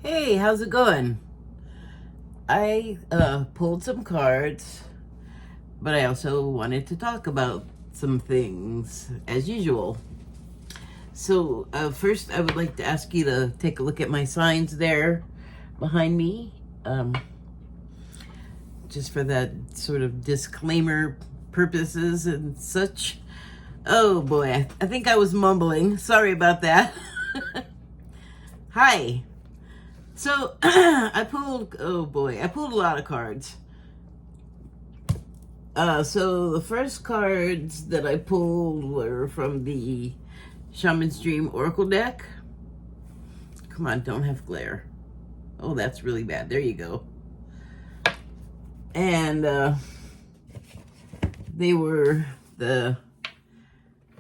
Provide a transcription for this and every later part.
Hey, how's it going? I pulled some cards, but I also wanted to talk about some things as usual. So, first, I would like to ask you to take a look at my signs there behind me, just for that sort of disclaimer purposes and such. Oh boy, I think I was mumbling. Sorry about that. Hi. So, I pulled a lot of cards. So the first cards that I pulled were from the Shaman's Dream Oracle deck. Come on, don't have glare. Oh, that's really bad. There you go. And they were the...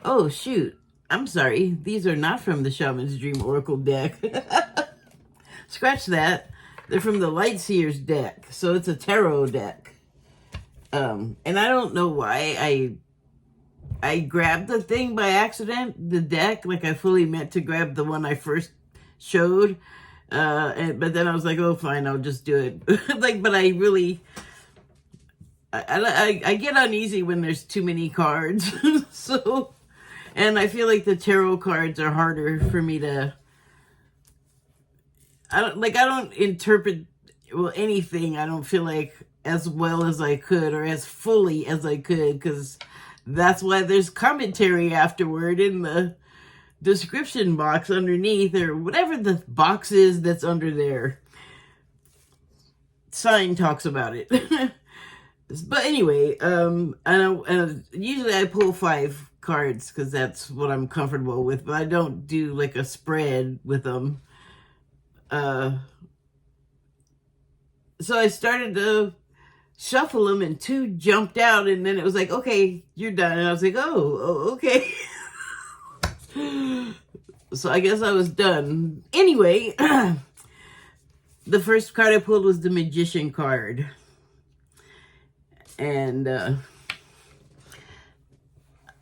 Oh, shoot. I'm sorry. These are not from the Shaman's Dream Oracle deck. Scratch that. They're from the Lightseer's deck. So it's a tarot deck. And I don't know why I grabbed the thing by accident, the deck, like I fully meant to grab the one I first showed. But then I was like, oh, fine, I'll just do it. But I really, I get uneasy when there's too many cards. So, and I feel like the tarot cards are harder for me to, I don't interpret, anything. I don't feel like as well as I could or as fully as I could, because that's why there's commentary afterward in the description box underneath, or whatever the box is that's under there. Sign talks about it. But anyway, and usually I pull 5 cards because that's what I'm comfortable with, but I don't do like a spread with them. So I started to shuffle them, and 2 jumped out, and then it was like, okay, you're done. And I was like, oh okay. So I guess I was done. Anyway, the first card I pulled was the Magician card. And there's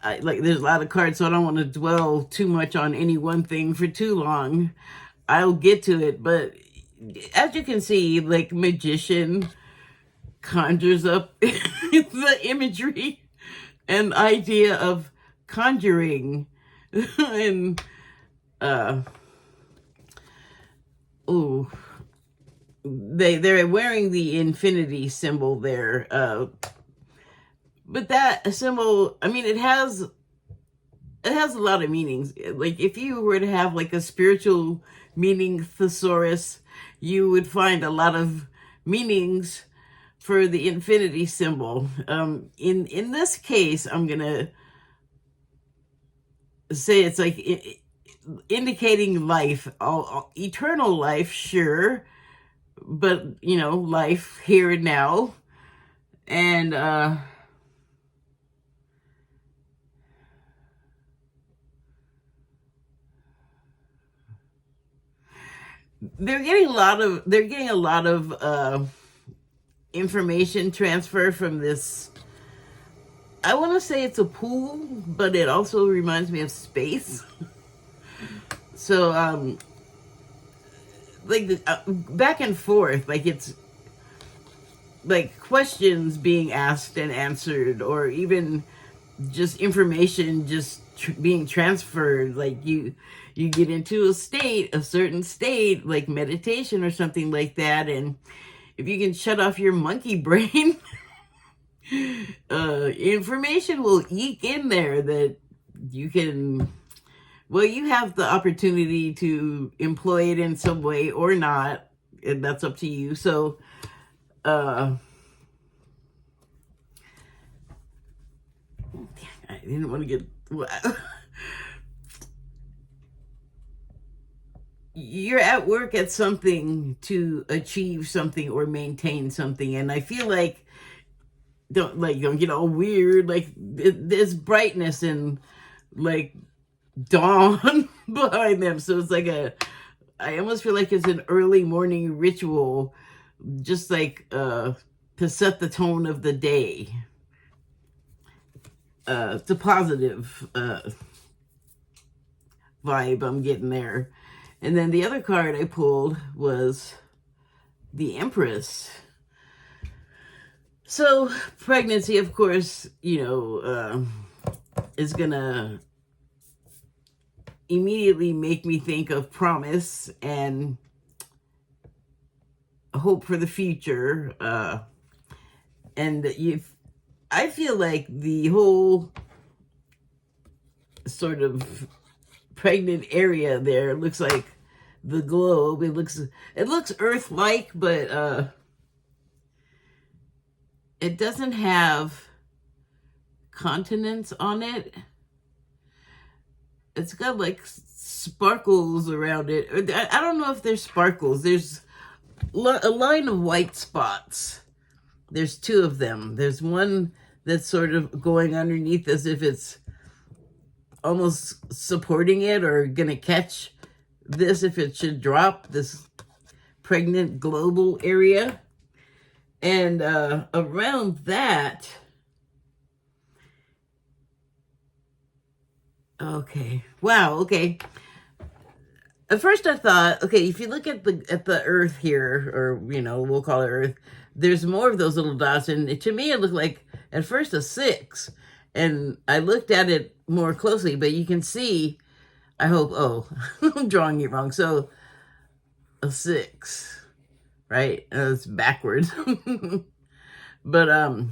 a lot of cards, so I don't want to dwell too much on any one thing for too long. I'll get to it, but as you can see, like, Magician conjures up the imagery and idea of conjuring. And they're wearing the infinity symbol there, but that symbol, I mean, it has a lot of meanings. Like, if you were to have like a spiritual meaning thesaurus, you would find a lot of meanings for the infinity symbol. In this case, I'm gonna say it's like indicating life, eternal life, sure, but life here and now. And they're getting a lot of information transfer from this. I want to say it's a pool, but it also reminds me of space. So back and forth, like, it's like questions being asked and answered, or even just information just being transferred. Like, you get into a certain state, like meditation or something like that, and if you can shut off your monkey brain, information will eke in there that you can, you have the opportunity to employ it in some way or not, and that's up to you. So I didn't want to get you're at work at something to achieve something or maintain something, and I feel like, don't get all weird, like, there's brightness and like dawn behind them. So it's like I almost feel like it's an early morning ritual, just like to set the tone of the day. It's a positive vibe I'm getting there. And then the other card I pulled was the Empress. So pregnancy, of course, is gonna immediately make me think of promise and hope for the future. And I feel like the whole sort of pregnant area there looks like the globe. It looks Earth-like, but it doesn't have continents on it. It's got like sparkles around it. I don't know if there's sparkles. There's a line of white spots. There's two of them. There's one that's sort of going underneath as if it's almost supporting it or gonna catch this if it should drop, this pregnant global area. And around that, okay, wow, okay. At first I thought, okay, if you look at the Earth here, or we'll call it Earth, there's more of those little dots, and to me it looked like at first a 6, and I looked at it more closely, but you can see, I hope, I'm drawing it wrong, so a 6, right? It's backwards. But I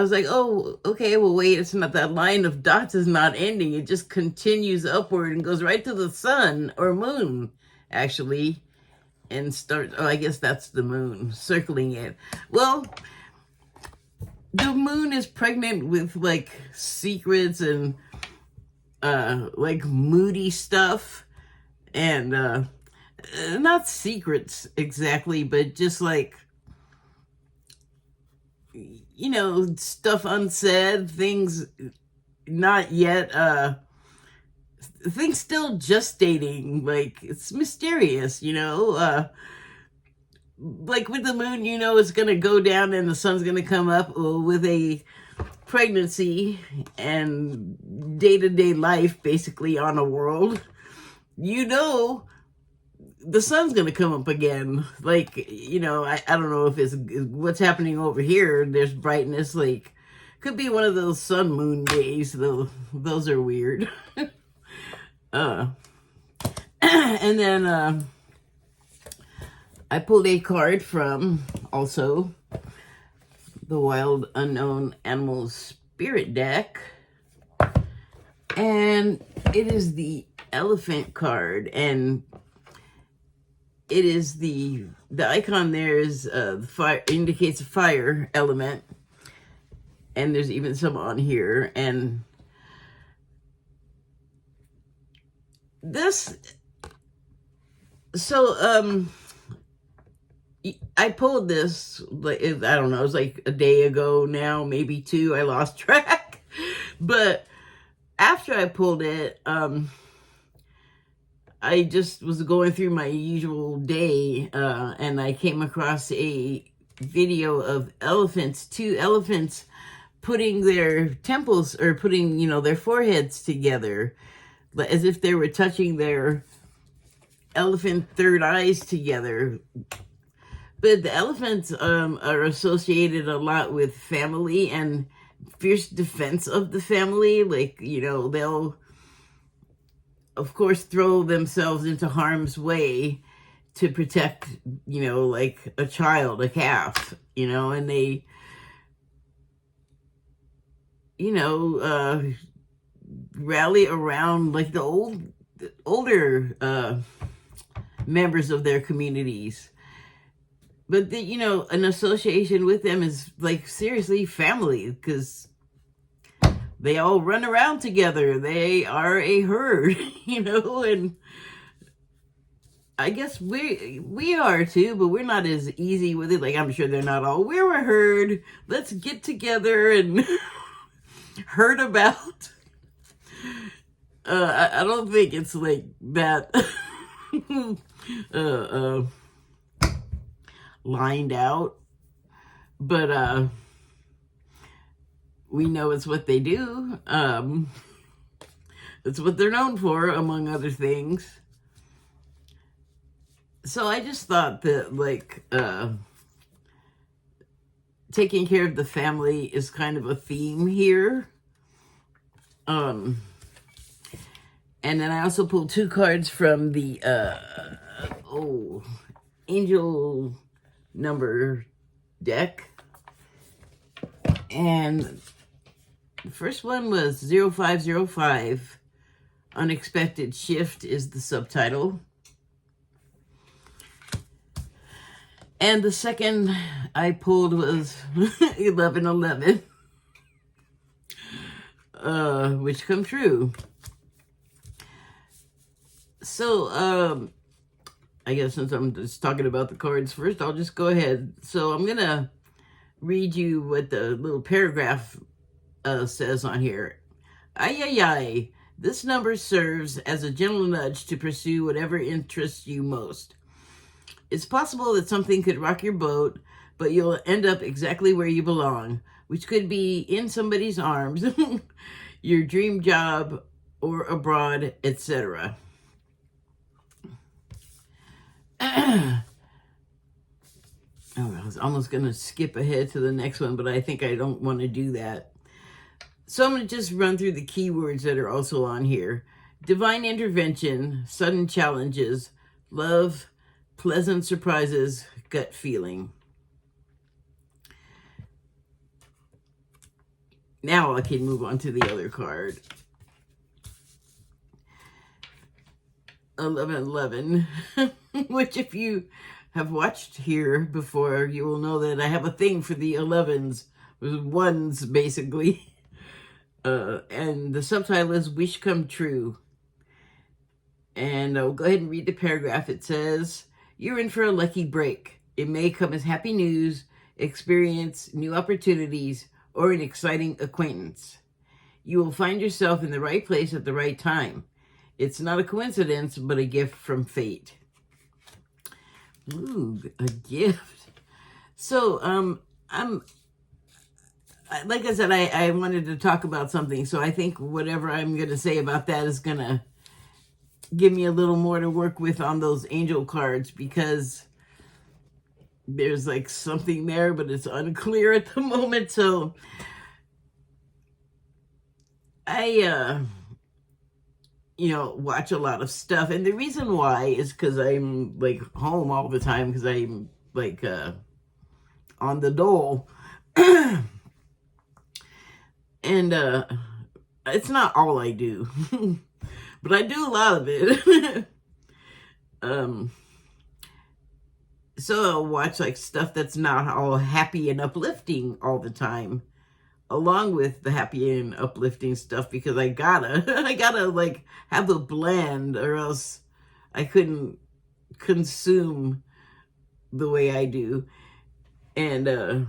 was like, oh, okay, well, wait, it's not, that line of dots is not ending. It just continues upward and goes right to the sun or moon, actually, and starts, I guess that's the moon circling it. Well, the moon is pregnant with, like, secrets and, like, moody stuff, and, not secrets exactly, but just, like, stuff unsaid, things not yet, things still gestating, like, it's mysterious, like with the moon, it's gonna go down and the sun's gonna come up. With a pregnancy and day-to-day life, basically, on a world, the sun's gonna come up again. Like, I don't know if it's what's happening over here. There's brightness, like, could be one of those sun moon days, though. Those are weird. And then I pulled a card from also the Wild Unknown Animals Spirit deck, and it is the Elephant card, and it is the icon there is fire, indicates a fire element, and there's even some on here. And this, so I pulled this, like, I don't know, it was like a day ago now, maybe 2. I lost track, but after I pulled it, I just was going through my usual day, and I came across a video of elephants, 2 elephants, putting their temples, or putting, their foreheads together, as if they were touching their elephant third eyes together. But the elephants are associated a lot with family and fierce defense of the family. Like, they'll, of course, throw themselves into harm's way to protect, like a child, a calf, and they, rally around, like, the older members of their communities. But, an association with them is, like, seriously family, because they all run around together. They are a herd, and I guess we are too, but we're not as easy with it. Like, I'm sure they're not all, we're a herd, let's get together and herd about. I don't think it's like that lined out, but we know it's what they do. It's what they're known for, among other things. So I just thought that, like, taking care of the family is kind of a theme here. And then I also pulled 2 cards from the angel number deck. And the first one was 0505. Unexpected Shift is the subtitle. And the second I pulled was 1111. Which come true. So, I guess since I'm just talking about the cards first, I'll just go ahead. So I'm going to read you what the little paragraph says on here. Ay, ay, ay. This number serves as a gentle nudge to pursue whatever interests you most. It's possible that something could rock your boat, but you'll end up exactly where you belong, which could be in somebody's arms, your dream job, or abroad, etc. I was almost going to skip ahead to the next one, but I think I don't want to do that. So I'm going to just run through the keywords that are also on here. Divine intervention, sudden challenges, love, pleasant surprises, gut feeling. Now I can move on to the other card. 1111, which if you have watched here before, you will know that I have a thing for the 11s, ones basically. And the subtitle is Wish Come True. And I'll go ahead and read the paragraph. It says, you're in for a lucky break. It may come as happy news, experience, new opportunities, or an exciting acquaintance. You will find yourself in the right place at the right time. It's not a coincidence, but a gift from fate. Ooh, a gift. So, like I said, I wanted to talk about something, so I think whatever I'm going to say about that is going to give me a little more to work with on those angel cards, because there's like something there, but it's unclear at the moment. So I, watch a lot of stuff. And the reason why is because I'm like home all the time, because I'm like on the dole. And it's not all I do, but I do a lot of it. So I'll watch like stuff that's not all happy and uplifting all the time, along with the happy and uplifting stuff, because I gotta like have a blend, or else I couldn't consume the way I do. And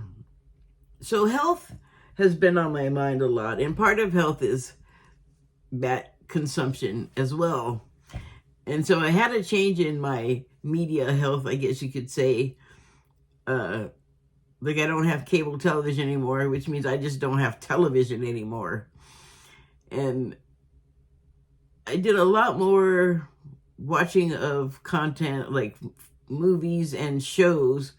so health has been on my mind a lot, and part of health is that consumption as well. And so I had a change in my media health, I guess you could say. Like I don't have cable television anymore, which means I just don't have television anymore. And I did a lot more watching of content, like movies and shows,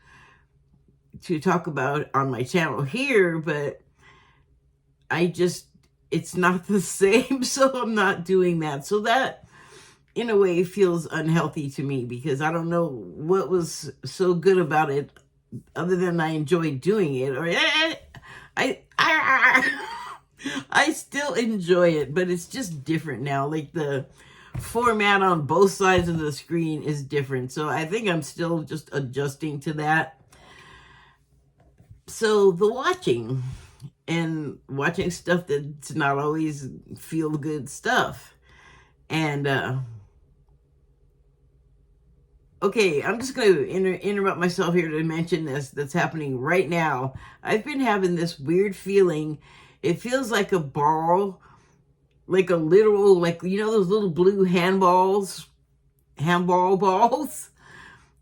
to talk about on my channel here, but it's not the same, so I'm not doing that. So that, in a way, feels unhealthy to me, because I don't know what was so good about it other than I enjoyed doing it. Or I still enjoy it, but it's just different now. Like the format on both sides of the screen is different. So I think I'm still just adjusting to that. So the watching stuff that's not always feel good stuff. And okay, I'm just going to interrupt myself here to mention this that's happening right now. I've been having this weird feeling. It feels like a ball, like a literal, like, those little blue handball balls.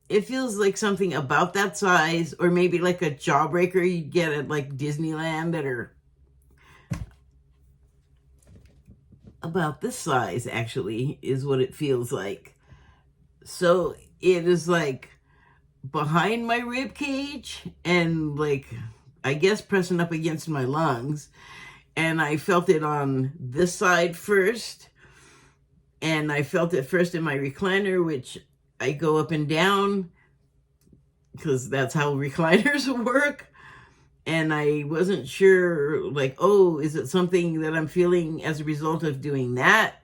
It feels like something about that size, or maybe like a Jawbreaker you get at like Disneyland that are about this size, actually, is what it feels like. So it is like behind my rib cage and like, I guess pressing up against my lungs. And I felt it on this side first. And I felt it first in my recliner, which I go up and down because that's how recliners work. And I wasn't sure, like, oh, is it something that I'm feeling as a result of doing that?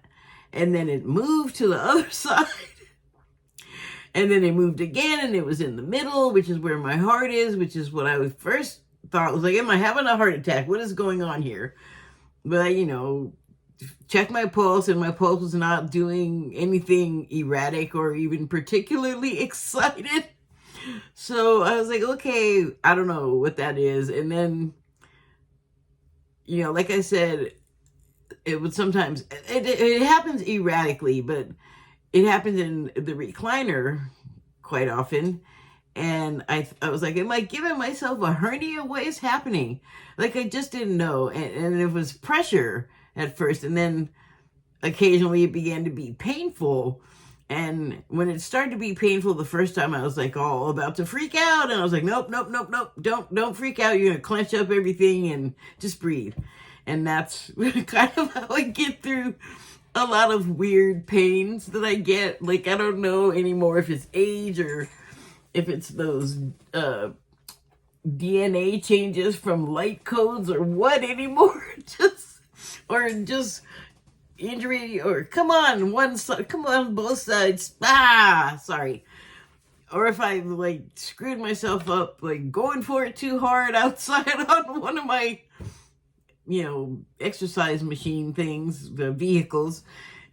And then it moved to the other side. And then it moved again, and it was in the middle, which is where my heart is, which is what I first thought. Was like, am I having a heart attack? What is going on here? But I, checked my pulse, and my pulse was not doing anything erratic or even particularly excited. So I was like, okay, I don't know what that is. And then, like I said, it would sometimes, it happens erratically, but it happens in the recliner quite often. And I was like, am I giving myself a hernia? What is happening? Like, I just didn't know. And it was pressure at first. And then occasionally it began to be painful. And when it started to be painful the first time, I was like all about to freak out. And I was like, nope. Don't freak out. You're going to clench up everything and just breathe. And that's kind of how I get through a lot of weird pains that I get. Like, I don't know anymore if it's age or if it's those DNA changes from light codes or what anymore. just injury, or come on one side, come on both sides, sorry. Or if I like screwed myself up, like going for it too hard outside on one of my exercise machine things, the vehicles.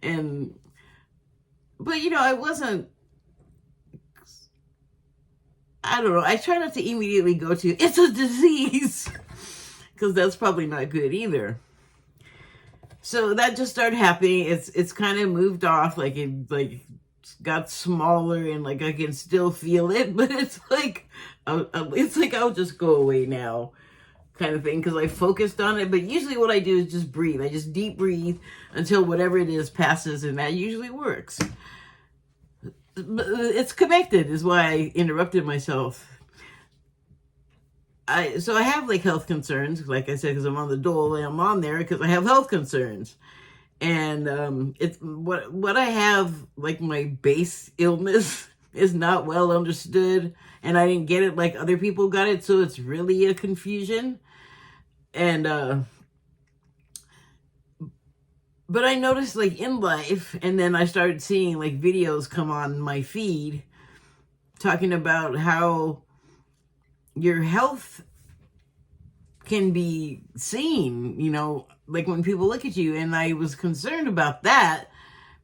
But I wasn't, I don't know, I try not to immediately go to it's a disease, because that's probably not good either. So that just started happening. It's kind of moved off, like it got smaller, and like I can still feel it, but it's like I'll just go away now, kind of thing, because I focused on it. But usually what I do is just breathe. I just deep breathe until whatever it is passes, and that usually works. But it's connected, is why I interrupted myself. So I have like health concerns, like I said, because I'm on the dole, and I'm on there because I have health concerns. And it's what I have, like my base illness is not well understood, and I didn't get it like other people got it, so it's really a confusion. And but I noticed, like, in life, and then I started seeing like videos come on my feed talking about how your health can be seen, like when people look at you. And I was concerned about that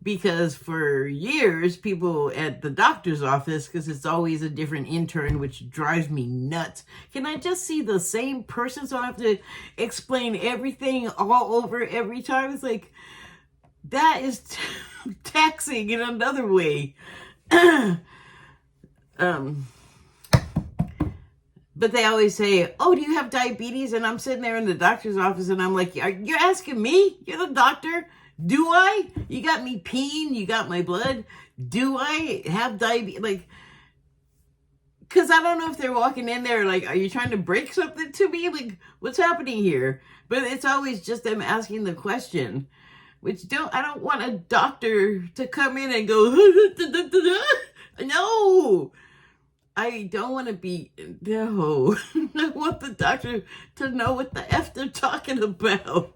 because for years, people at the doctor's office, because it's always a different intern, which drives me nuts. Can I just see the same person so I have to explain everything all over every time? It's like, that is taxing in another way. But they always say, oh, do you have diabetes? And I'm sitting there in the doctor's office, and I'm like, you're asking me? You're the doctor? Do I? You got me peeing? You got my blood? Do I have diabetes? Like, because I don't know if they're walking in there like, are you trying to break something to me? Like, what's happening here? But it's always just them asking the question, which I don't want a doctor to come in and go, no. I don't want to be, no. I want the doctor to know what the F they're talking about.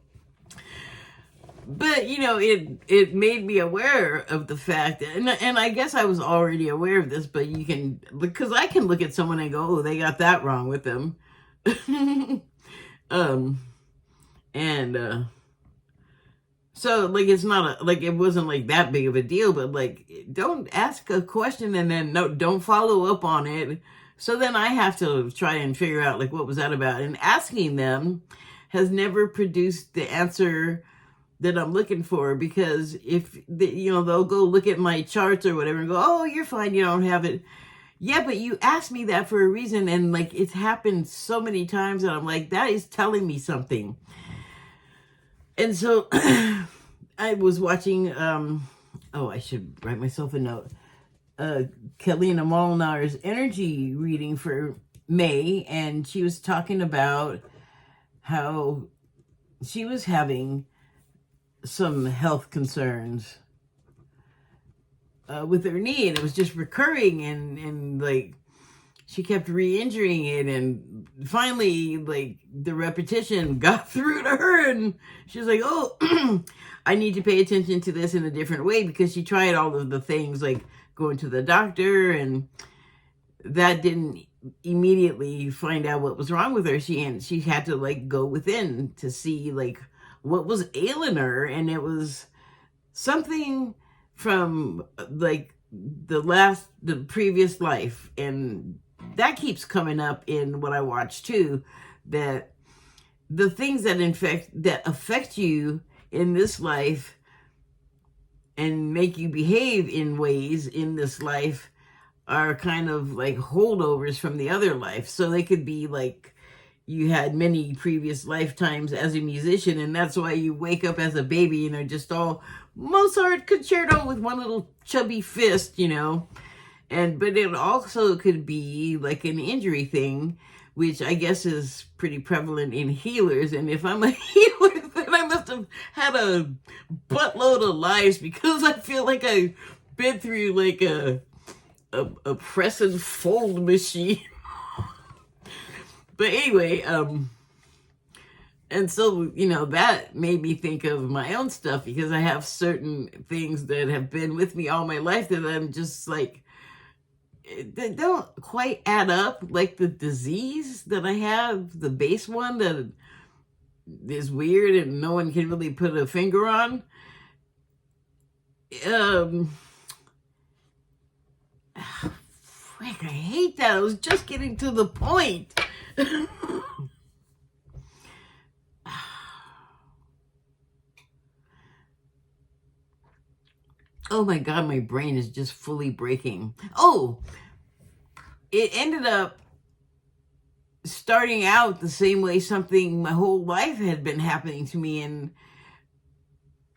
But, it made me aware of the fact, and I guess I was already aware of this, but because I can look at someone and go, oh, they got that wrong with them. So, like, it's not it wasn't like that big of a deal, but like, don't ask a question and then don't follow up on it. So then I have to try and figure out like, what was that about? And asking them has never produced the answer that I'm looking for, because if they'll go look at my charts or whatever and go, oh, you're fine, you don't have it. Yeah, but you asked me that for a reason. And like, it's happened so many times that I'm like, that is telling me something. And so I was watching, oh, I should write myself a note. Kalina Molinar's energy reading for May, and she was talking about how she was having some health concerns with her knee, and it was just recurring, and like she kept re-injuring it, and finally like the repetition got through to her, and she was like, oh, I need to pay attention to this in a different way, because she tried all of the things like going to the doctor, and that didn't immediately find out what was wrong with her. She had to like go within to see like what was ailing her, and it was something from like the previous life, and that keeps coming up in what I watch too, that the things that affect you in this life and make you behave in ways in this life are kind of like holdovers from the other life. So they could be like you had many previous lifetimes as a musician, and that's why you wake up as a baby and are just all Mozart concerto with one little chubby fist, you know. But it also could be like an injury thing, which I guess is pretty prevalent in healers. And if I'm a healer, then I must have had a buttload of lives, because I feel like I've been through like a press and fold machine. But anyway, and so, you know, that made me think of my own stuff, because I have certain things that have been with me all my life that I'm just like, they don't quite add up, like the disease that I have, the base one that is weird and no one can really put a finger on. Frick, I hate that. I was just getting to the point. Oh my God, my brain is just fully breaking. Oh, it ended up starting out the same way something my whole life had been happening to me, and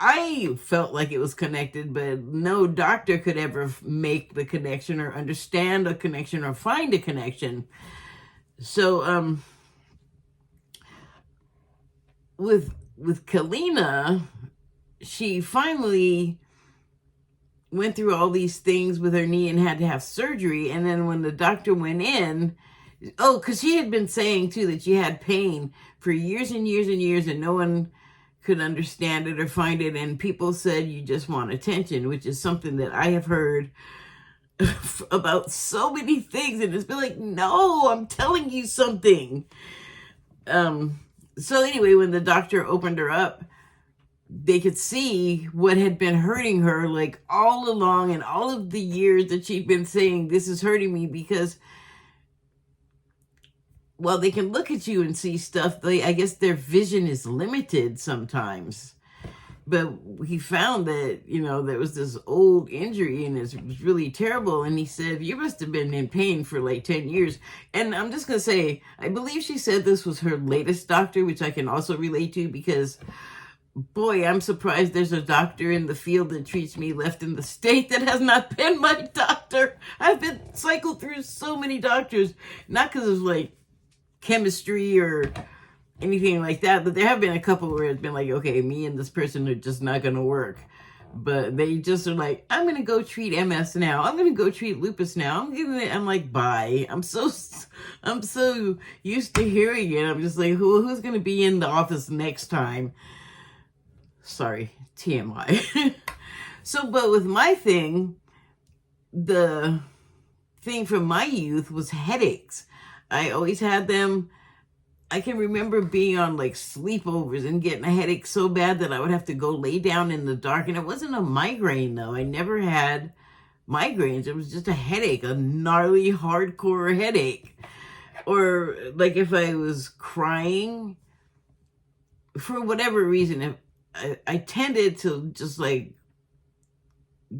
I felt like it was connected, but no doctor could ever make the connection or understand a connection or find a connection. So with Kalina, she finally went through all these things with her knee and had to have surgery. And then when the doctor went in, because she had been saying too that she had pain for years and years and years, and no one could understand it or find it. And people said, you just want attention, which is something that I have heard about so many things. And it's been like, no, I'm telling you something. So anyway, when the doctor opened her up, they could see what had been hurting her like all along, and all of the years that she'd been saying, this is hurting me, because well, they can look at you and see stuff. I guess their vision is limited sometimes. But he found that, you know, there was this old injury and it was really terrible. And he said, you must have been in pain for like 10 years. And I'm just going to say, I believe she said this was her latest doctor, which I can also relate to, because boy, I'm surprised there's a doctor in the field that treats me left in the state that has not been my doctor. I've been cycled through so many doctors, not because of like chemistry or anything like that, but there have been a couple where it's been like, okay, me and this person are just not going to work. But they just are like, I'm going to go treat MS now. I'm going to go treat lupus now. I'm like, bye. I'm so used to hearing it. I'm just like, who's going to be in the office next time? Sorry, TMI. So, but with my thing, the thing from my youth was headaches. I always had them. I can remember being on like sleepovers and getting a headache so bad that I would have to go lay down in the dark. And it wasn't a migraine though. I never had migraines. It was just a headache, a gnarly, hardcore headache. Or like if I was crying, for whatever reason, if I tended to just like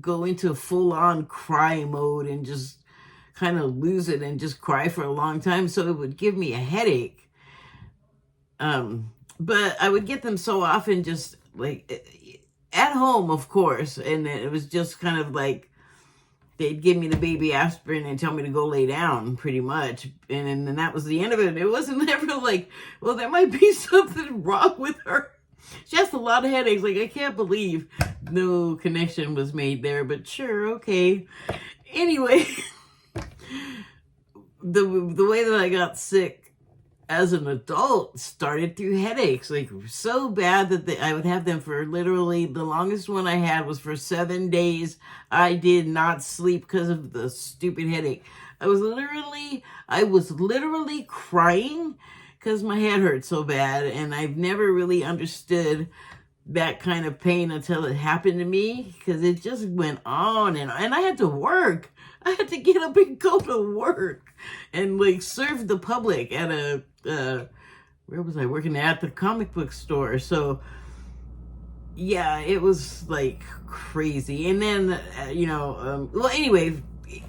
go into full on cry mode and just kind of lose it and just cry for a long time. So it would give me a headache. But I would get them so often, just like at home, of course. And it was just kind of like they'd give me the baby aspirin and tell me to go lay down, pretty much. And then that was the end of it. It wasn't ever like, well, there might be something wrong with her. She has a lot of headaches. Like, I can't believe no connection was made there, but sure, okay. Anyway, the way that I got sick as an adult started through headaches, like so bad that I would have them for literally, the longest one I had was for 7 days. I did not sleep because of the stupid headache. I was literally crying because my head hurt so bad, and I've never really understood that kind of pain until it happened to me, because it just went on, and I had to work. I had to get up and go to work and like serve the public at a where was I working at? The comic book store. So yeah, it was like crazy. And then well, anyway,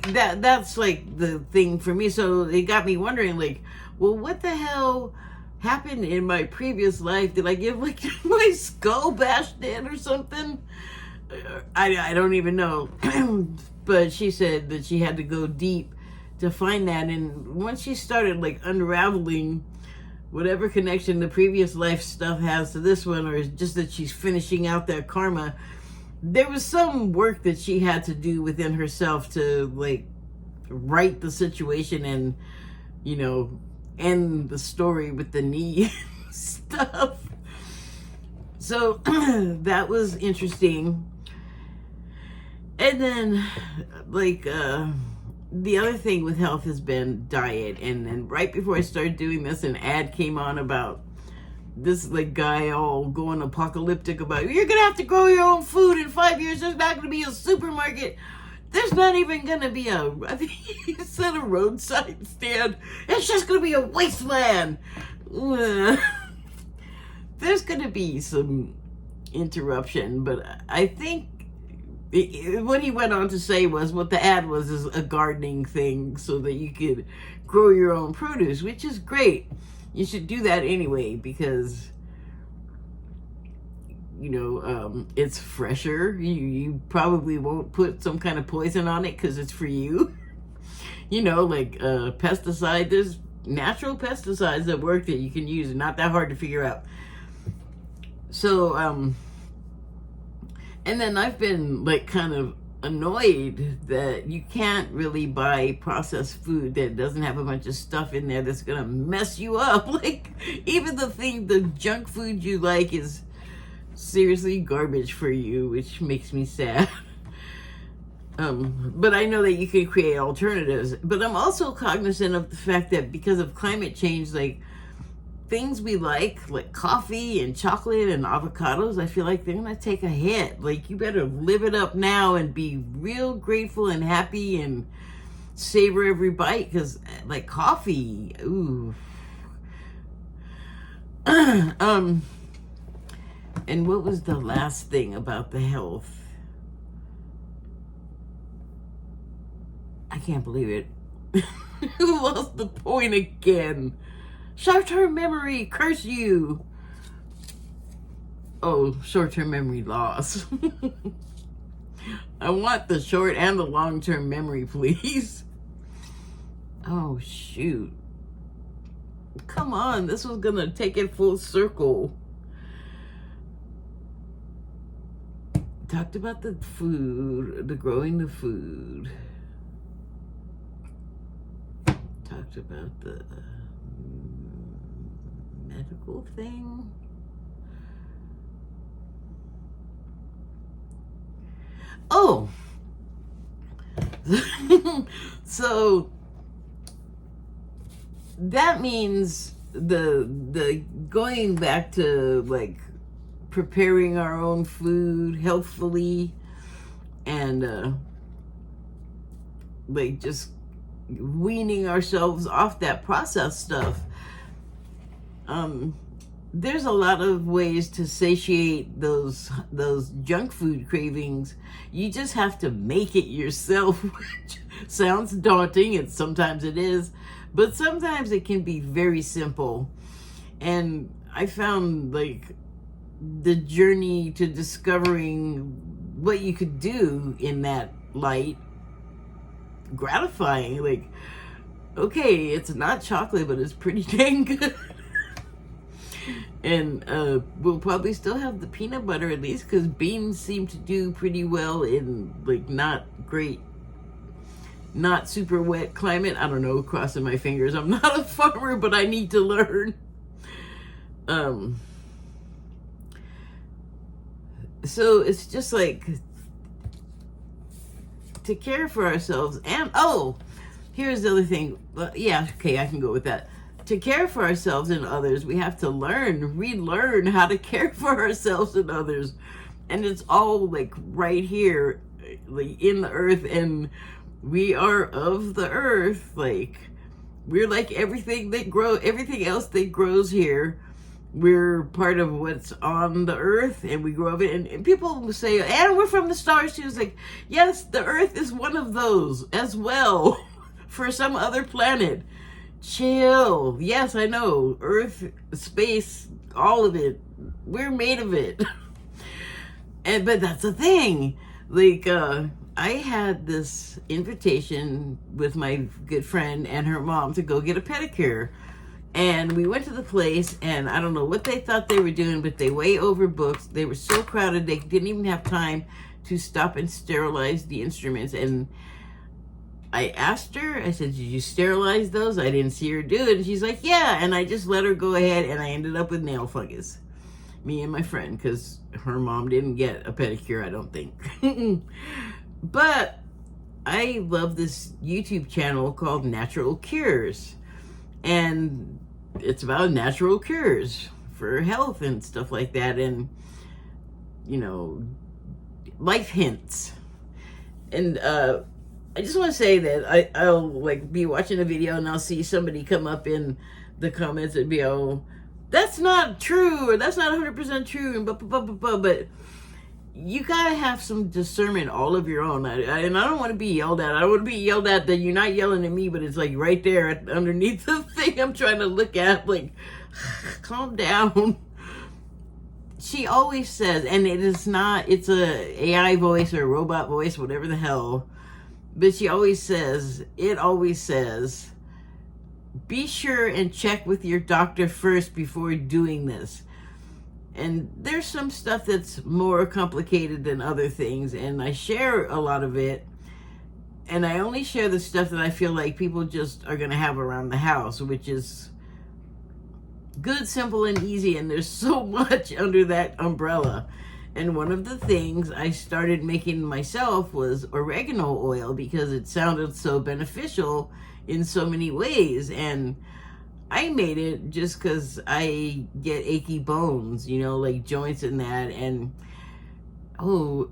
that's like the thing for me. So it got me wondering, like, well, what the hell happened in my previous life? Did I get like my skull bashed in or something? I don't even know. But she said that she had to go deep to find that. And once she started like unraveling whatever connection the previous life stuff has to this one, or just that she's finishing out that karma, there was some work that she had to do within herself to like right the situation and, end the story with the knee stuff. So that was interesting. And then, like, the other thing with health has been diet. And then right before I started doing this, an ad came on about this, like, guy all going apocalyptic about, you're going to have to grow your own food in 5 years. There's not going to be a supermarket. There's not even going to be I think he said a roadside stand. It's just going to be a wasteland. There's going to be some interruption, but I think what he went on to say was, what the ad was is a gardening thing so that you could grow your own produce, which is great. You should do that anyway, because it's fresher. You probably won't put some kind of poison on it because it's for you. Like pesticide. There's natural pesticides that work that you can use, and not that hard to figure out. So and then I've been like kind of annoyed that you can't really buy processed food that doesn't have a bunch of stuff in there that's gonna mess you up. Like, even the junk food you like is seriously garbage for you, which makes me sad. But I know that you can create alternatives. But I'm also cognizant of the fact that because of climate change, like, things we like coffee and chocolate and avocados, I feel like they're gonna take a hit. Like, you better live it up now and be real grateful and happy and savor every bite, because like coffee, ooh. And what was the last thing about the health? I can't believe it. Lost the point again. Short-term memory, curse you. Oh, short-term memory loss. I want the short and the long-term memory, please. Oh, shoot. Come on, this was gonna take it full circle. Talked about the food, the growing the food. Talked about the medical thing. Oh, so that means the going back to like preparing our own food healthfully and like just weaning ourselves off that processed stuff. There's a lot of ways to satiate those junk food cravings. You just have to make it yourself, which sounds daunting, and sometimes it is, but sometimes it can be very simple. And I found, like, the journey to discovering what you could do in that light gratifying. Like, okay, it's not chocolate, but it's pretty dang good. And we'll probably still have the peanut butter, at least, because beans seem to do pretty well in, like, not great, not super wet climate. I don't know, crossing my fingers. I'm not a farmer, but I need to learn. So it's just like to care for ourselves. And here's the other thing. Yeah, okay, I can go with that. To care for ourselves and others, we have to relearn how to care for ourselves and others. And it's all like right here, like in the earth, and we are of the earth. Like, we're like everything else that grows here. We're part of what's on the earth, and we grow of it. And people say, and we're from the stars too. It's like, yes, the earth is one of those as well for some other planet. Chill. Yes, I know. Earth, space, all of it. We're made of it. But that's the thing. Like, I had this invitation with my good friend and her mom to go get a pedicure. And we went to the place, and I don't know what they thought they were doing, but they way overbooked. They were so crowded, they didn't even have time to stop and sterilize the instruments. And I asked her, I said, did you sterilize those? I didn't see her do it. And she's like, yeah. And I just let her go ahead, and I ended up with nail fungus. Me and my friend, because her mom didn't get a pedicure, I don't think. But I love this YouTube channel called Natural Cures. And it's about natural cures for health and stuff like that. And, you know, life hints. And I just want to say that I'll like be watching a video and I'll see somebody come up in the comments and be, oh, that's not true, or that's not 100% true, and blah, blah, blah, blah, blah. But you gotta have some discernment all of your own. And I don't want to be yelled at. I don't want to be yelled at that you're not yelling at me, but it's like right there underneath the thing I'm trying to look at. Like, calm down. She always says, and it's a AI voice or a robot voice, whatever the hell. But she always says, be sure and check with your doctor first before doing this. And there's some stuff that's more complicated than other things, and I share a lot of it. And I only share the stuff that I feel like people just are going to have around the house, which is good, simple, and easy. And there's so much under that umbrella. And one of the things I started making myself was oregano oil, because it sounded so beneficial in so many ways. And I made it just because I get achy bones, you know, like joints and that. And, I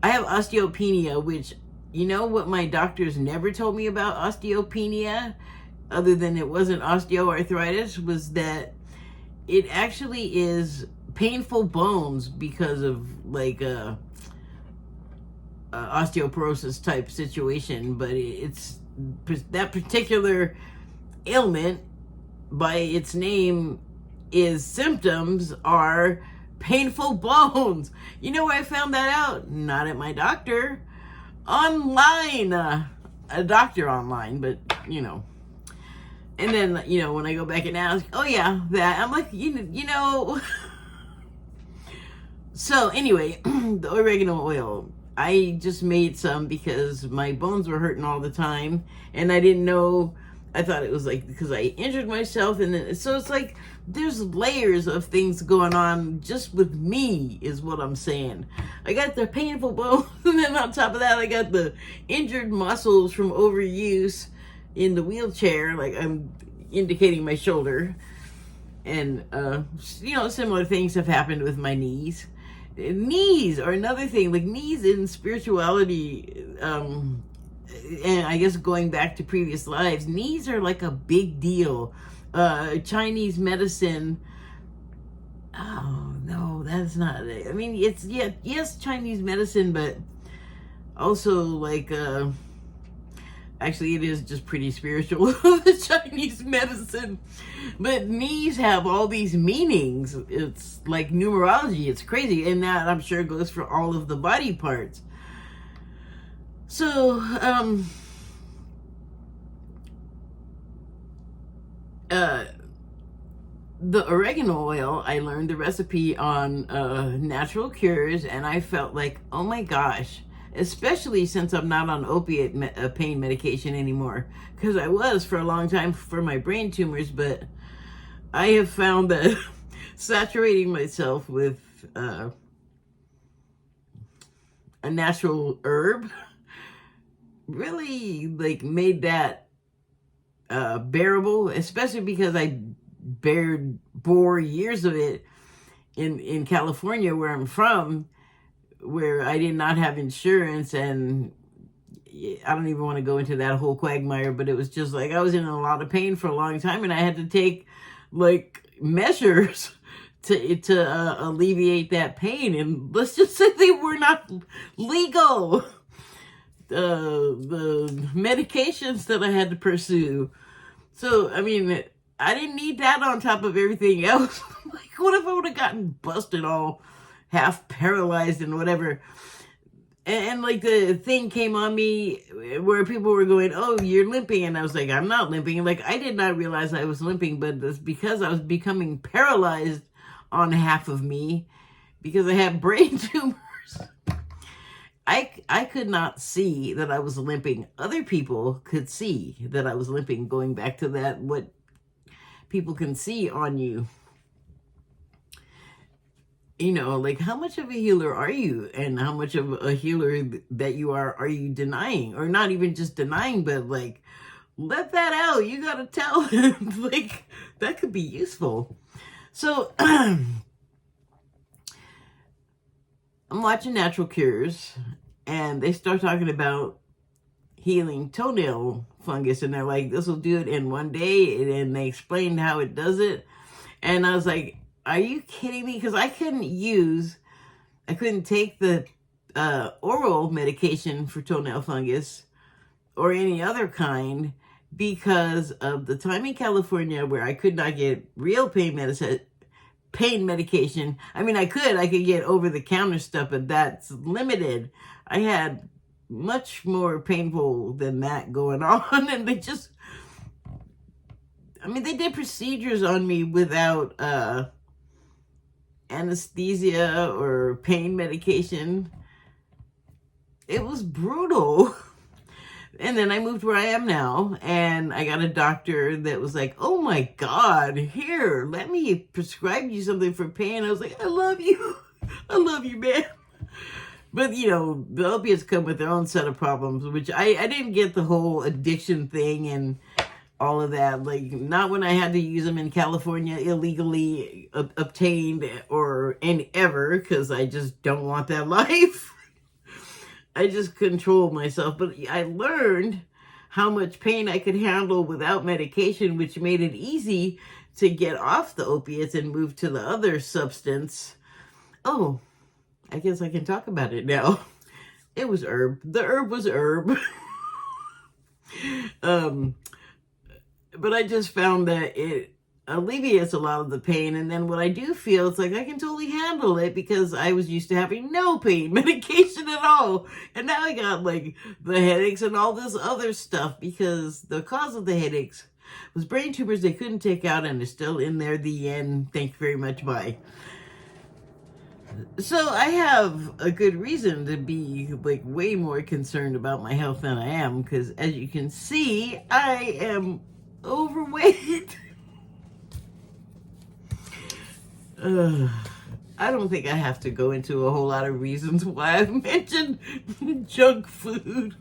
have osteopenia, which, you know what my doctors never told me about osteopenia, other than it wasn't osteoarthritis, was that it actually is painful bones because of like a osteoporosis type situation. But it's that particular ailment, by its name, is symptoms are painful bones. You know where I found that out? Not at my doctor. Online. A doctor online, but you know. And then, you know, when I go back and ask, oh yeah, that, I'm like, you know. So anyway, the oregano oil, I just made some because my bones were hurting all the time, and I didn't know. I thought it was like because I injured myself, and then so it's like there's layers of things going on just with me, is what I'm saying. I got the painful bones, and then on top of that, I got the injured muscles from overuse in the wheelchair, like I'm indicating my shoulder. And you know, similar things have happened with my knees. Knees are another thing, like knees in spirituality, and I guess going back to previous lives, knees are like a big deal. Chinese medicine, oh no, that's not it. I mean, it's, yes, Chinese medicine, but also like Actually, it is just pretty spiritual, the Chinese medicine. But knees have all these meanings. It's like numerology. It's crazy. And that, I'm sure, goes for all of the body parts. So, the oregano oil, I learned the recipe on natural cures, and I felt like, oh my gosh, especially since I'm not on opiate pain medication anymore, because I was for a long time for my brain tumors, but I have found that saturating myself with a natural herb really like made that bearable, especially because I bore years of it in California, where I'm from, where I did not have insurance, and I don't even want to go into that whole quagmire, but it was just like I was in a lot of pain for a long time, and I had to take like measures to alleviate that pain, and let's just say they were not legal. The medications that I had to pursue. So, I mean, I didn't need that on top of everything else. Like, what if I would have gotten busted all half paralyzed and whatever? And like the thing came on me where people were going, oh, you're limping. And I was like, I'm not limping. Like, I did not realize I was limping, but it's because I was becoming paralyzed on half of me because I had brain tumors. I could not see that I was limping. Other people could see that I was limping, going back to that, what people can see on you. You know, like, how much of a healer are you? And how much of a healer that you are you denying? Or not even just denying, but like, let that out. You got to tell him. Like, that could be useful. So, I'm watching Natural Cures, and they start talking about healing toenail fungus, and they're like, this will do it in one day, and they explained how it does it, and I was like, are you kidding me? Because I couldn't take the oral medication for toenail fungus or any other kind because of the time in California where I could not get real pain medication. I mean, I could get over-the-counter stuff, but that's limited. I had much more painful than that going on, and they did procedures on me without anesthesia or pain medication. It was brutal. And then I moved where I am now, and I got a doctor that was like, oh my God, here, let me prescribe you something for pain. I was like, I love you. I love you, man. But, you know, the opiates come with their own set of problems, which I didn't get the whole addiction thing and all of that. Like, not when I had to use them in California, illegally obtained or ever, because I just don't want that life. I just controlled myself, but I learned how much pain I could handle without medication, which made it easy to get off the opiates and move to the other substance. Oh, I guess I can talk about it now. It was herb. The herb was herb. But I just found that it alleviates a lot of the pain, and then when I do feel, it's like I can totally handle it because I was used to having no pain medication at all, and now I got like the headaches and all this other stuff because the cause of the headaches was brain tumors they couldn't take out, and they're still in there. The end. Thank you very much. Bye. So I have a good reason to be like way more concerned about my health than I am, because as you can see, I am overweight. I don't think I have to go into a whole lot of reasons why I've mentioned junk food.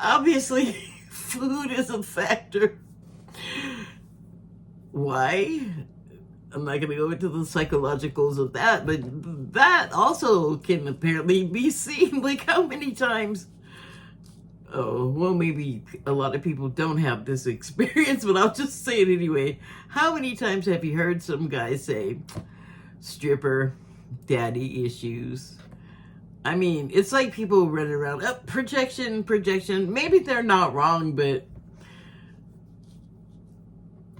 Obviously, food is a factor. Why? I'm not going to go into the psychologicals of that, but that also can apparently be seen. Like, how many times? Oh, well, maybe a lot of people don't have this experience, but I'll just say it anyway. How many times have you heard some guy say, stripper, daddy issues, I mean, it's like people running around, projection, projection. Maybe they're not wrong, but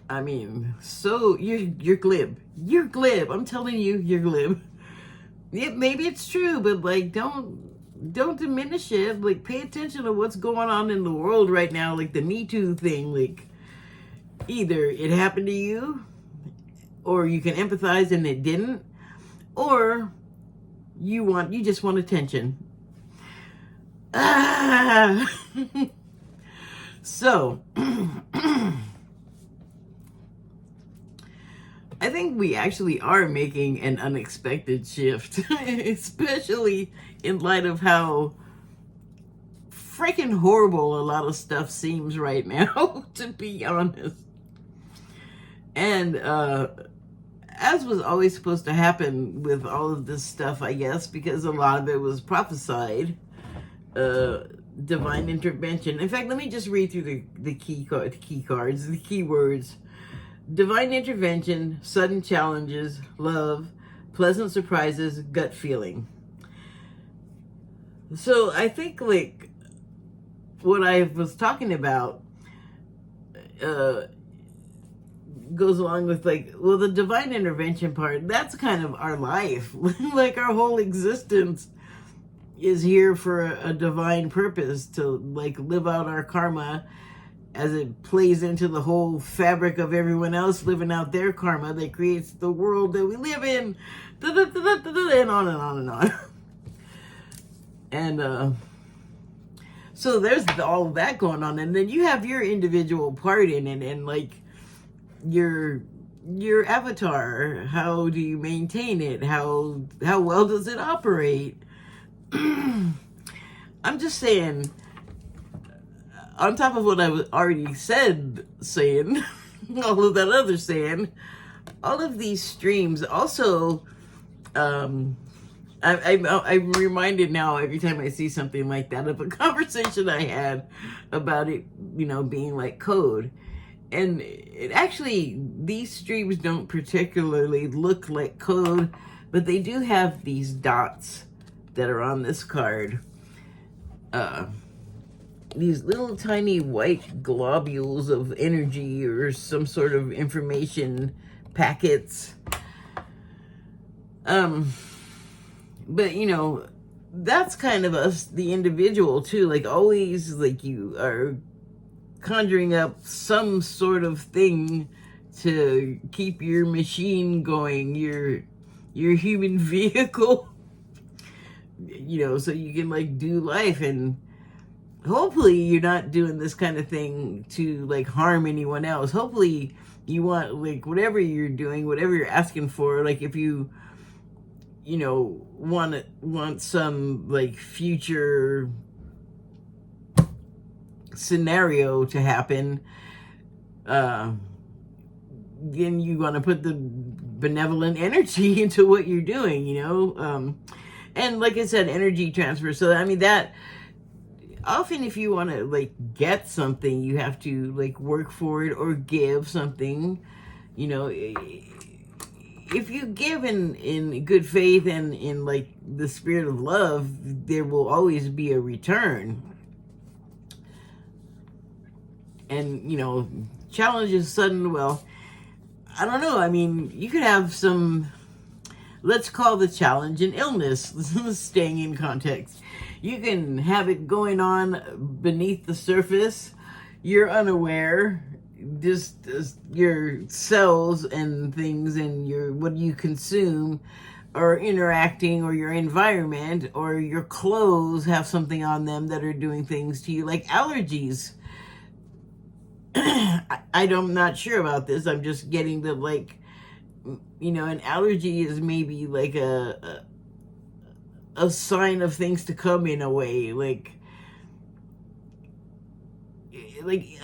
I mean, so you're glib. You're glib. I'm telling you, you're glib. Yeah, maybe it's true, but like, don't diminish it. Like, pay attention to what's going on in the world right now. Like the Me Too thing. Like, either it happened to you, or you can empathize and it didn't, or you just want attention. Ah. So I think we actually are making an unexpected shift, especially in light of how freaking horrible a lot of stuff seems right now, to be honest. And as was always supposed to happen with all of this stuff, I guess, because a lot of it was prophesied, divine intervention. In fact, let me just read through the key cards, the key words. Divine intervention, sudden challenges, love, pleasant surprises, gut feeling. So I think like what I was talking about goes along with like, well, the divine intervention part, that's kind of our life. Like our whole existence is here for a divine purpose, to like live out our karma as it plays into the whole fabric of everyone else living out their karma that creates the world that we live in, and on and on and on. And so there's all of that going on, and then you have your individual part in it, and like your avatar. How do you maintain it? How well does it operate? I'm just saying, on top of what I was already saying, all of that other saying, all of these streams also, I'm reminded now every time I see something like that of a conversation I had about it, being like code. And it actually, these streams don't particularly look like code, but they do have these dots that are on this card. These little tiny white globules of energy or some sort of information packets. But that's kind of us, the individual too. Like always, like you are conjuring up some sort of thing to keep your machine going, your human vehicle, so you can like do life. And hopefully you're not doing this kind of thing to like harm anyone else. Hopefully you want, like, whatever you're doing, whatever you're asking for, like if you want some like future scenario to happen, then you want to put the benevolent energy into what you're doing, and like I said, energy transfer. So I mean, that often if you want to like get something, you have to like work for it or give something. If you give in good faith and in like the spirit of love, there will always be a return. And challenges sudden, well, I don't know. I mean, you could have some, let's call the challenge an illness, staying in context. You can have it going on beneath the surface. You're unaware. Just your cells and things and what you consume are interacting, or your environment or your clothes have something on them that are doing things to you, like allergies. I'm not sure about this. I'm just getting the like, an allergy is maybe like a sign of things to come in a way, like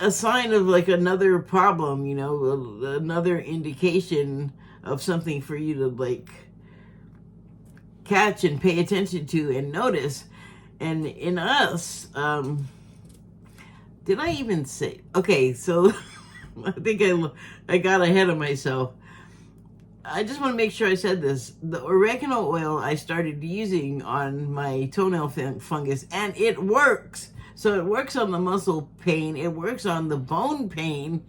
a sign of like another problem, another indication of something for you to like catch and pay attention to and notice. And in us, did I even say, okay, so I think I got ahead of myself. I just want to make sure I said this. The oregano oil I started using on my toenail fungus, and it works. So it works on the muscle pain. It works on the bone pain.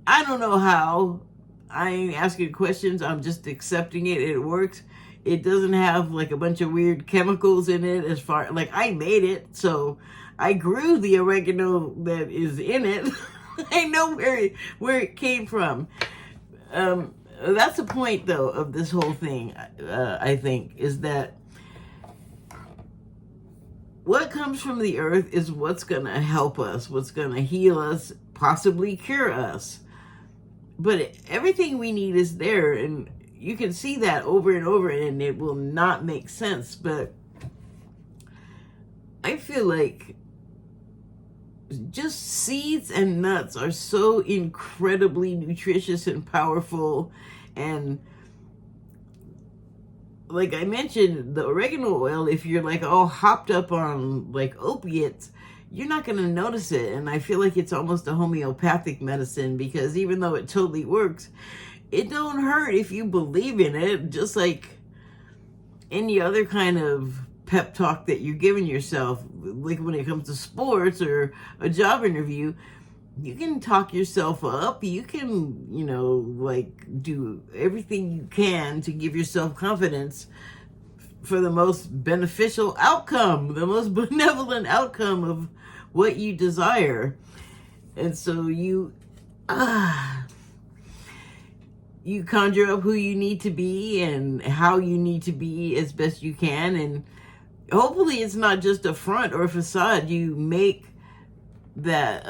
I don't know how. I ain't asking questions. I'm just accepting it. It works. It doesn't have like a bunch of weird chemicals in it as far, like I made it. So I grew the oregano that is in it. I know where it came from. That's the point, though, of this whole thing, I think, is that what comes from the earth is what's going to help us, what's going to heal us, possibly cure us. But everything we need is there, and you can see that over and over, and it will not make sense. But I feel like just seeds and nuts are so incredibly nutritious and powerful. And like I mentioned, the oregano oil, if you're like all hopped up on like opiates, you're not going to notice it. And I feel like it's almost a homeopathic medicine, because even though it totally works, it don't hurt if you believe in it, just like any other kind of pep talk that you're giving yourself. Like when it comes to sports or a job interview, you can talk yourself up. You can, like do everything you can to give yourself confidence for the most beneficial outcome, the most benevolent outcome of what you desire. And so you conjure up who you need to be and how you need to be as best you can. And hopefully it's not just a front or a facade. You make that,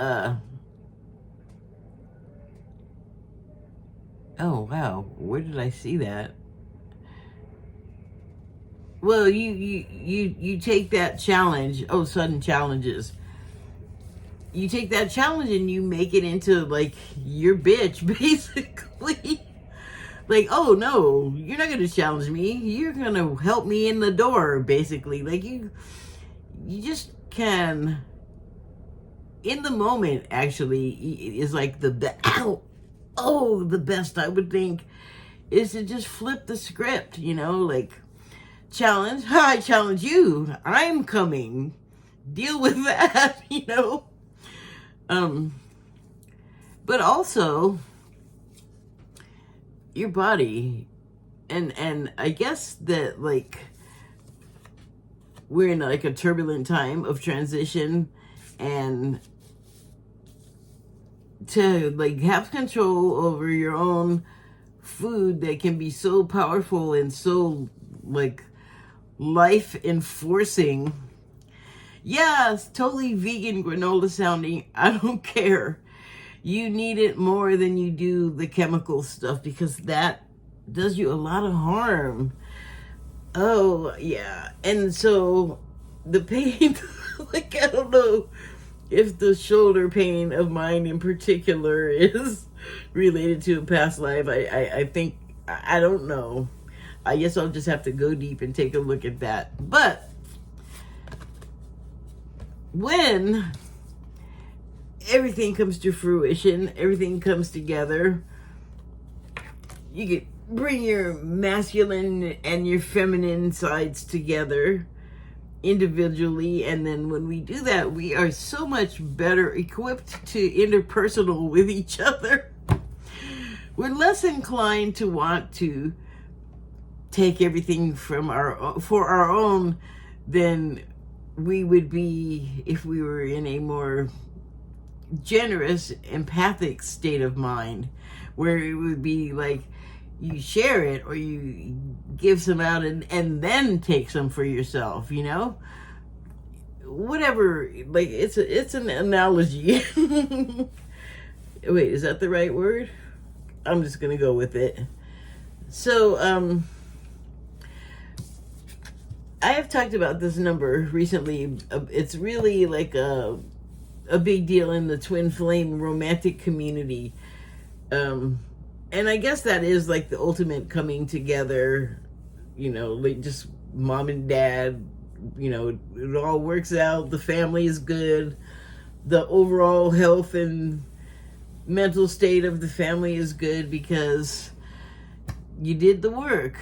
oh wow, where did I see that? Well, you take that challenge. Oh, sudden challenges. You take that challenge and you make it into like your bitch, basically. Like, oh no, you're not gonna challenge me. You're gonna help me in the door, basically. Like you just can, in the moment, actually, is like the best I would think is to just flip the script, like challenge. I challenge you. I'm coming. Deal with that, But also your body, and I guess that like we're in like a turbulent time of transition, and to like have control over your own food that can be so powerful and so like life enforcing. Yeah, it's totally vegan granola sounding. I don't care. You need it more than you do the chemical stuff, because that does you a lot of harm. Oh, yeah. And so the pain, like, I don't know if the shoulder pain of mine in particular is related to a past life. I think, I don't know. I guess I'll just have to go deep and take a look at that. But when everything comes to fruition, everything comes together, you can bring your masculine and your feminine sides together individually, and then when we do that, we are so much better equipped to interpersonal with each other. We're less inclined to want to take everything for our own than we would be if we were in a more generous, empathic state of mind, where it would be like you share it or you give some out and then take some for yourself, whatever. Like it's an analogy. Wait, is that the right word? I'm just gonna go with it. So I have talked about this number recently. It's really like a big deal in the twin flame romantic community. And I guess that is like the ultimate coming together, like just mom and dad, it all works out. The family is good. The overall health and mental state of the family is good, because you did the work.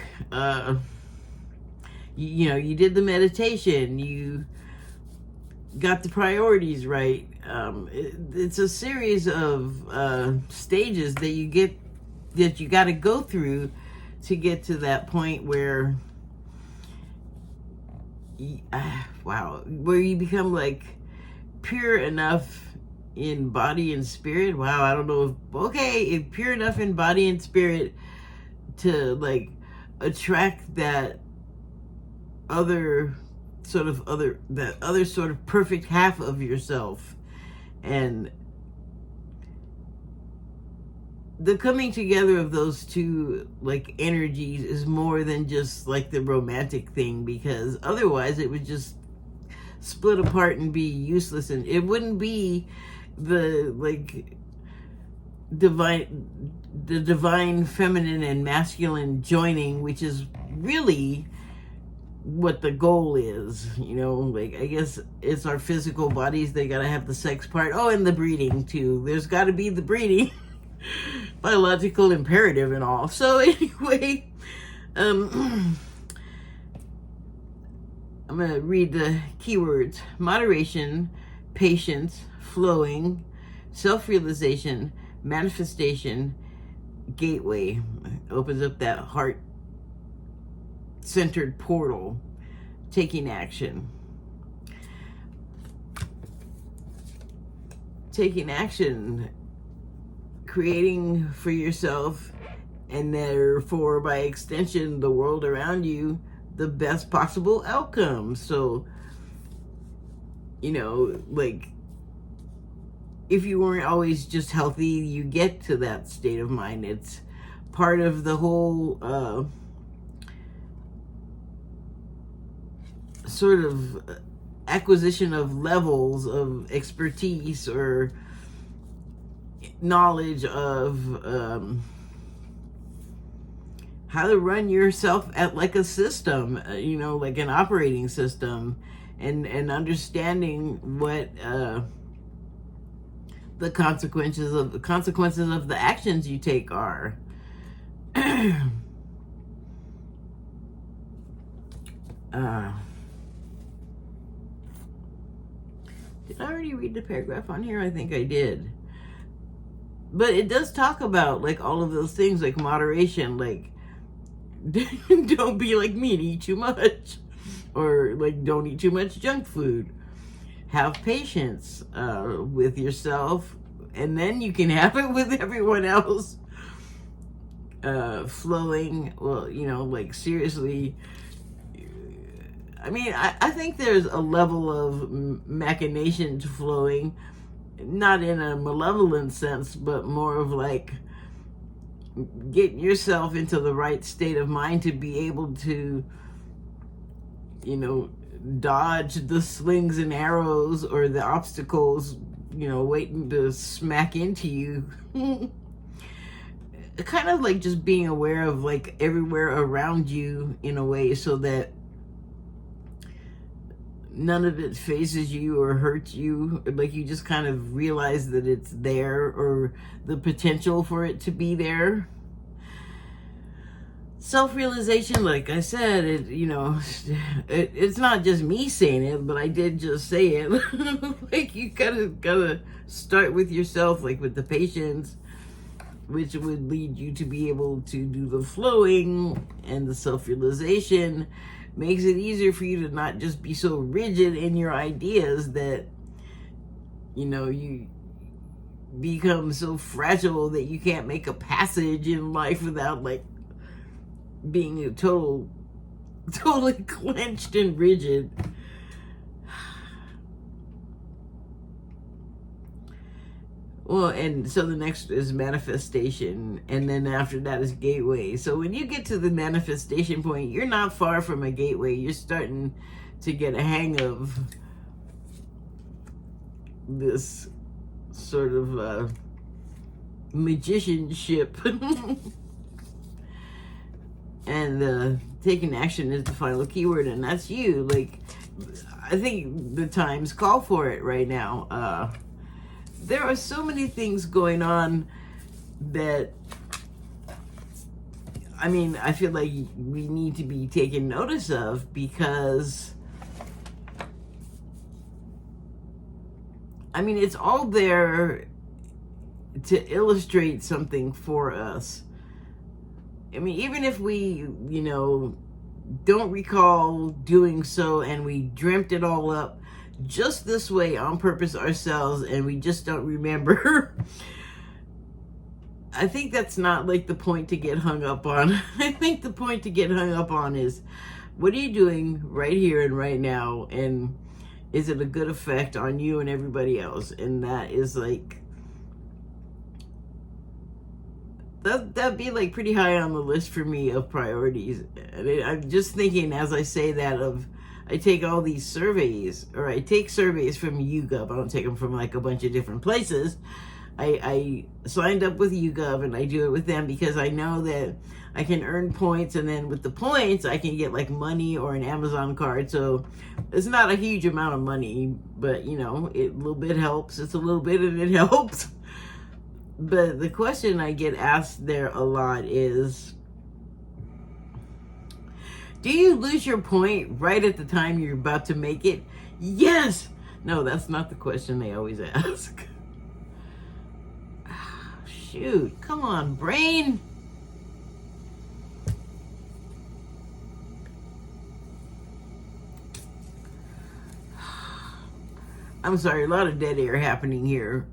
You did the meditation. You got the priorities right. It's a series of stages that you got to go through to get to that point where where you become like pure enough in body and spirit. Wow, I don't know if pure enough in body and spirit to like attract that other sort of perfect half of yourself. And the coming together of those two like energies is more than just like the romantic thing, because otherwise it would just split apart and be useless, and it wouldn't be the like divine feminine and masculine joining, which is really what the goal is. Like, I guess it's our physical bodies, they gotta have the sex part. Oh, and the breeding too, there's gotta be the breeding. Biological imperative and all. So anyway, I'm gonna read the keywords: moderation, patience, flowing, self-realization, manifestation, gateway. Opens up that heart-centered portal. Taking action. Taking action, creating for yourself, and therefore by extension the world around you, the best possible outcome. So, like, if you weren't always just healthy, you get to that state of mind. It's part of the whole sort of acquisition of levels of expertise or knowledge of how to run yourself at like a system, like an operating system, and understanding what the consequences of the actions you take are. Did I already read the paragraph on here? I think I did. But it does talk about like all of those things, like moderation, like don't be like me and eat too much, or like don't eat too much junk food. Have patience with yourself, and then you can have it with everyone else. Flowing, well, like seriously, I mean, I think there's a level of machination to flowing, not in a malevolent sense, but more of like getting yourself into the right state of mind to be able to, dodge the slings and arrows or the obstacles, waiting to smack into you. Kind of like just being aware of like everywhere around you in a way, so that none of it phases you or hurts you. Like, you just kind of realize that it's there, or the potential for it to be there. Self-realization, like I said, it's not just me saying it, but I did just say it. Like, you gotta start with yourself, like with the patience, which would lead you to be able to do the flowing, and the self-realization makes it easier for you to not just be so rigid in your ideas that, you become so fragile that you can't make a passage in life without like being totally clenched and rigid. Well, and so the next is manifestation, and then after that is gateway. So when you get to the manifestation point, you're not far from a gateway. You're starting to get a hang of this sort of magicianship. And taking action is the final keyword, and that's you. Like, I think the times call for it right now. There are so many things going on that I mean, I feel like we need to be taken notice of, because I mean, it's all there to illustrate something for us. I mean, even if we, don't recall doing so and we dreamt it all up just this way on purpose ourselves and we just don't remember, I think that's not like the point to get hung up on. I think the point to get hung up on is, what are you doing right here and right now, and is it a good effect on you and everybody else? And that is like, that'd be like pretty high on the list for me of priorities. And I'm just thinking as I say that of, I take all these surveys, or I take surveys from YouGov. I don't take them from like a bunch of different places. I signed up with YouGov and I do it with them because I know that I can earn points, and then with the points I can get like money or an Amazon card. So it's not a huge amount of money, but it a little bit helps. It's a little bit and it helps. But the question I get asked there a lot is, do you lose your point right at the time you're about to make it? Yes. No, that's not the question they always ask. Shoot, come on, brain. I'm sorry, a lot of dead air happening here.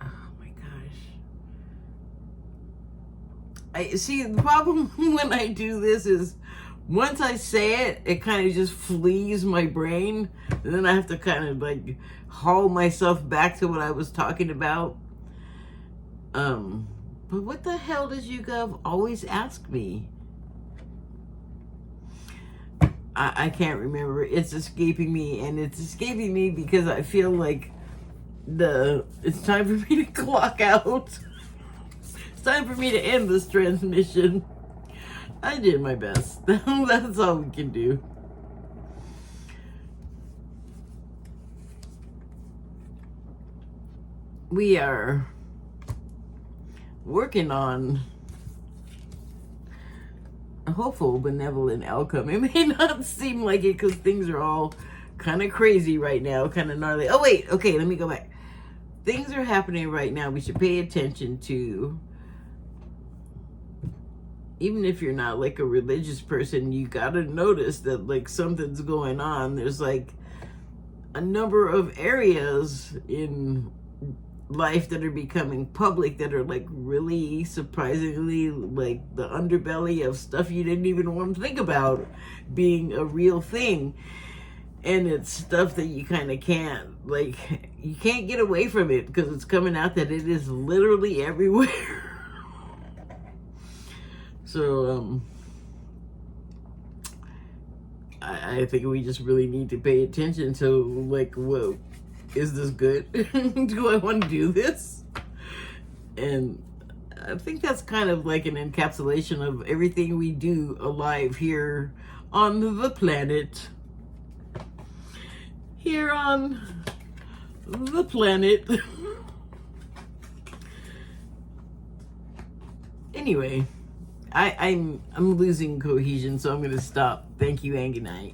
Oh my gosh. I see, the problem when I do this is, once I say it, it kind of just flees my brain. And then I have to kind of like haul myself back to what I was talking about. But what the hell does YouGov always ask me? I can't remember. It's escaping me, and it's escaping me because I feel like it's time for me to clock out. It's time for me to end this transmission. I did my best. That's all we can do. We are working on a hopeful, benevolent outcome. It may not seem like it because things are all kind of crazy right now, kind of gnarly. Oh, wait. Okay, let me go back. Things are happening right now we should pay attention to. Even if you're not like a religious person, you gotta notice that like something's going on. There's like a number of areas in life that are becoming public that are like really surprisingly like the underbelly of stuff you didn't even want to think about being a real thing. And it's stuff that you kind of can't, like, you can't get away from it because it's coming out that it is literally everywhere. So, I think we just really need to pay attention to, like, whoa, is this good? Do I want to do this? And I think that's kind of like an encapsulation of everything we do alive here on the planet. Here on the planet. Anyway, I'm losing cohesion, so I'm gonna stop. Thank you and good night.